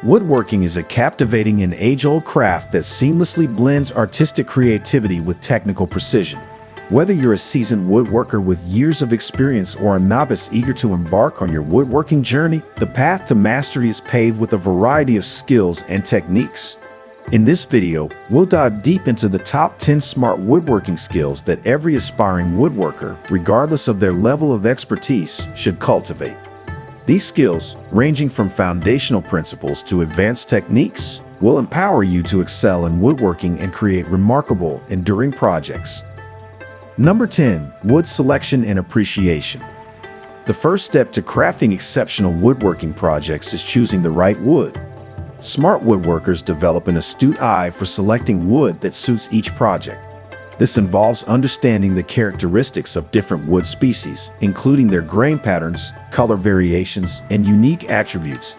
Woodworking is a captivating and age-old craft that seamlessly blends artistic creativity with technical precision. Whether you're a seasoned woodworker with years of experience or a novice eager to embark on your woodworking journey, the path to mastery is paved with a variety of skills and techniques. In this video, we'll dive deep into the top 10 smart woodworking skills that every aspiring woodworker, regardless of their level of expertise, should cultivate. These skills, ranging from foundational principles to advanced techniques, will empower you to excel in woodworking and create remarkable, enduring projects. Number 10. Wood selection and appreciation. The first step to crafting exceptional woodworking projects is choosing the right wood. Smart woodworkers develop an astute eye for selecting wood that suits each project. This involves understanding the characteristics of different wood species, including their grain patterns, color variations, and unique attributes.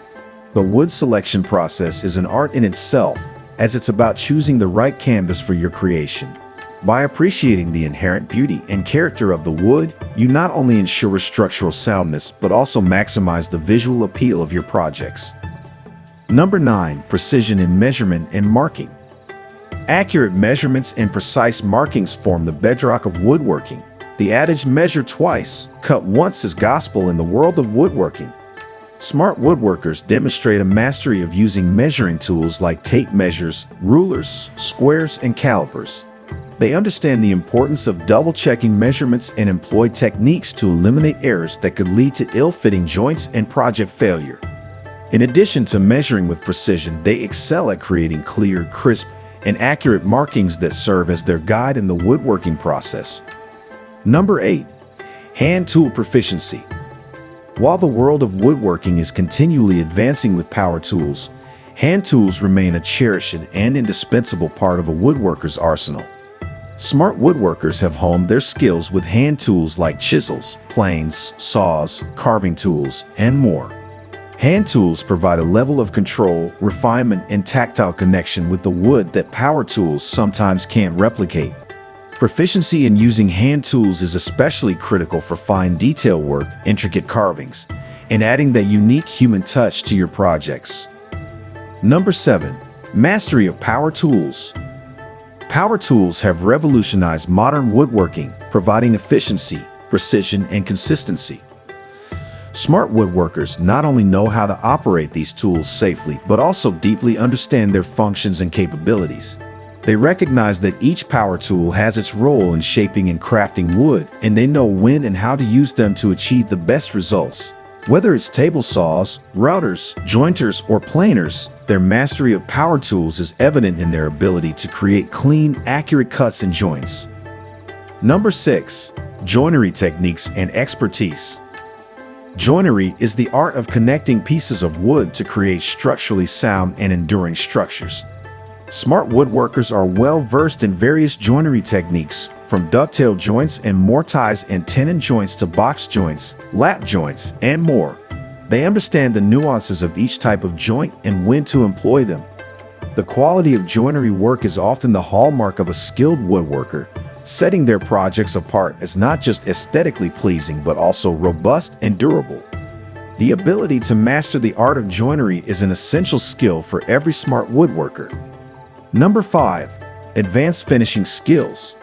The wood selection process is an art in itself, as it's about choosing the right canvas for your creation. By appreciating the inherent beauty and character of the wood, you not only ensure structural soundness, but also maximize the visual appeal of your projects. Number 9. Precision in measurement and marking. Accurate measurements and precise markings form the bedrock of woodworking. The adage "measure twice, cut once" is gospel in the world of woodworking. Smart woodworkers demonstrate a mastery of using measuring tools like tape measures, rulers, squares, and calipers. They understand the importance of double-checking measurements and employ techniques to eliminate errors that could lead to ill-fitting joints and project failure. In addition to measuring with precision, they excel at creating clear, crisp, and accurate markings that serve as their guide in the woodworking process. Number 8. Hand tool proficiency. While the world of woodworking is continually advancing with power tools, hand tools remain a cherished and indispensable part of a woodworker's arsenal. Smart woodworkers have honed their skills with hand tools like chisels, planes, saws, carving tools, and more. Hand tools provide a level of control, refinement, and tactile connection with the wood that power tools sometimes can't replicate. Proficiency in using hand tools is especially critical for fine detail work, intricate carvings, and adding that unique human touch to your projects. Number 7. Mastery of power tools. Power tools have revolutionized modern woodworking, providing efficiency, precision, and consistency. Smart woodworkers not only know how to operate these tools safely, but also deeply understand their functions and capabilities. They recognize that each power tool has its role in shaping and crafting wood, and they know when and how to use them to achieve the best results. Whether it's table saws, routers, jointers, or planers, their mastery of power tools is evident in their ability to create clean, accurate cuts and joints. Number 6. Joinery techniques and expertise. Joinery is the art of connecting pieces of wood to create structurally sound and enduring structures. Smart woodworkers are well versed in various joinery techniques, from dovetail joints and mortise and tenon joints to box joints, lap joints, and more. They understand the nuances of each type of joint and when to employ them. The quality of joinery work is often the hallmark of a skilled woodworker, setting their projects apart as not just aesthetically pleasing but also robust and durable. The ability to master the art of joinery is an essential skill for every smart woodworker. Number 5. Advanced finishing skills.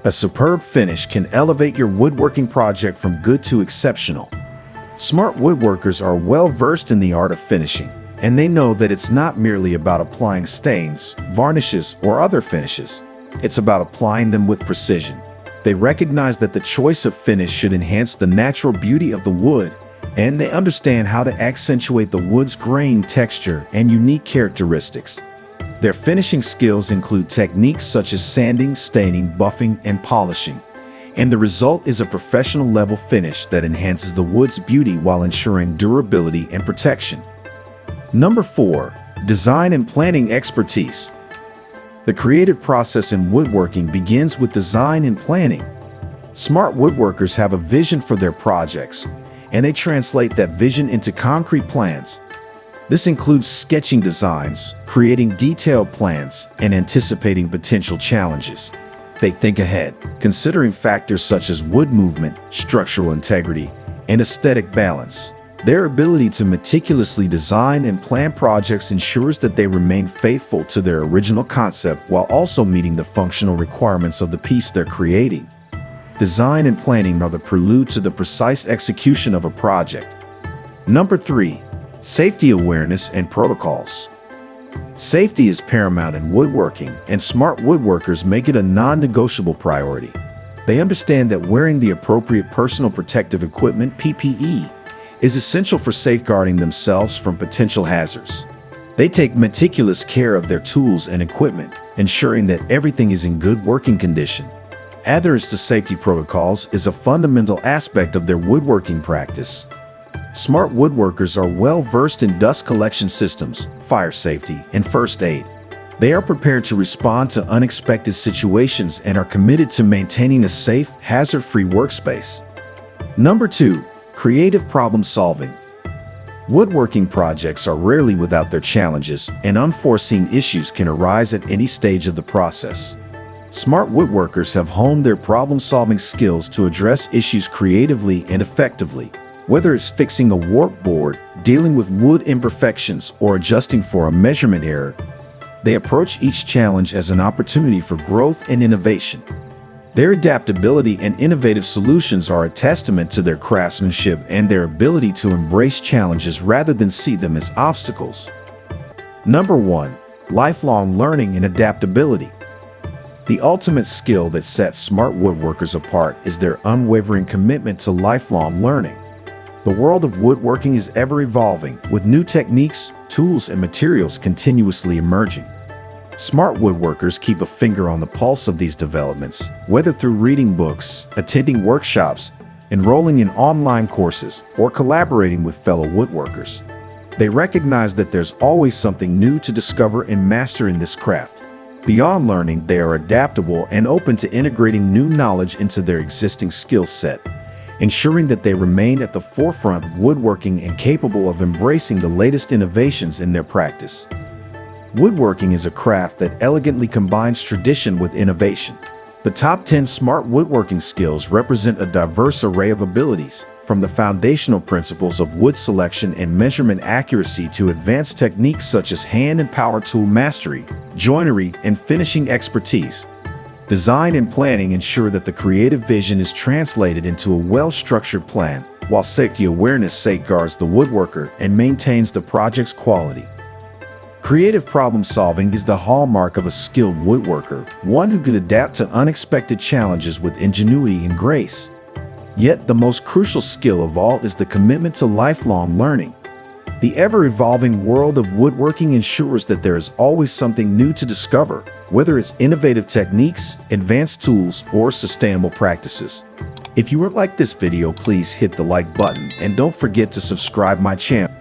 A superb finish can elevate your woodworking project from good to exceptional. Smart woodworkers are well versed in the art of finishing, and they know that it's not merely about applying stains, varnishes, or other finishes. It's about applying them with precision. They recognize that the choice of finish should enhance the natural beauty of the wood, and they understand how to accentuate the wood's grain texture and unique characteristics. Their finishing skills include techniques such as sanding, staining, buffing, and polishing, and the result is a professional level finish that enhances the wood's beauty while ensuring durability and protection. Number 4. Design and planning expertise. The creative process in woodworking begins with design and planning. Smart woodworkers have a vision for their projects, and they translate that vision into concrete plans. This includes sketching designs, creating detailed plans, and anticipating potential challenges. They think ahead, considering factors such as wood movement, structural integrity, and aesthetic balance. Their ability to meticulously design and plan projects ensures that they remain faithful to their original concept while also meeting the functional requirements of the piece they're creating. Design and planning are the prelude to the precise execution of a project. Number 3. Safety awareness and protocols. Safety is paramount in woodworking, and smart woodworkers make it a non-negotiable priority. They understand that wearing the appropriate personal protective equipment (PPE) is essential for safeguarding themselves from potential hazards. They take meticulous care of their tools and equipment, ensuring that everything is in good working condition. Adherence to safety protocols is a fundamental aspect of their woodworking practice. Smart woodworkers are well versed in dust collection systems, fire safety, and first aid. They are prepared to respond to unexpected situations and are committed to maintaining a safe, hazard-free workspace. Number 2. Creative problem solving. Woodworking projects are rarely without their challenges, and unforeseen issues can arise at any stage of the process. Smart woodworkers have honed their problem-solving skills to address issues creatively and effectively. Whether it's fixing a warped board, dealing with wood imperfections, or adjusting for a measurement error, they approach each challenge as an opportunity for growth and innovation. Their adaptability and innovative solutions are a testament to their craftsmanship and their ability to embrace challenges rather than see them as obstacles. Number 1. Lifelong learning and adaptability. The ultimate skill that sets smart woodworkers apart is their unwavering commitment to lifelong learning. The world of woodworking is ever evolving, with new techniques, tools, and materials continuously emerging. Smart woodworkers keep a finger on the pulse of these developments, whether through reading books, attending workshops, enrolling in online courses, or collaborating with fellow woodworkers. They recognize that there's always something new to discover and master in this craft. Beyond learning, they are adaptable and open to integrating new knowledge into their existing skill set, ensuring that they remain at the forefront of woodworking and capable of embracing the latest innovations in their practice. Woodworking is a craft that elegantly combines tradition with innovation. The top 10 smart woodworking skills represent a diverse array of abilities, from the foundational principles of wood selection and measurement accuracy to advanced techniques such as hand and power tool mastery, joinery, and finishing expertise. Design and planning ensure that the creative vision is translated into a well-structured plan, while safety awareness safeguards the woodworker and maintains the project's quality. Creative problem solving is the hallmark of a skilled woodworker, one who can adapt to unexpected challenges with ingenuity and grace. Yet the most crucial skill of all is the commitment to lifelong learning. The ever-evolving world of woodworking ensures that there is always something new to discover, whether it's innovative techniques, advanced tools, or sustainable practices. If you like this video, please hit the like button and don't forget to subscribe my channel.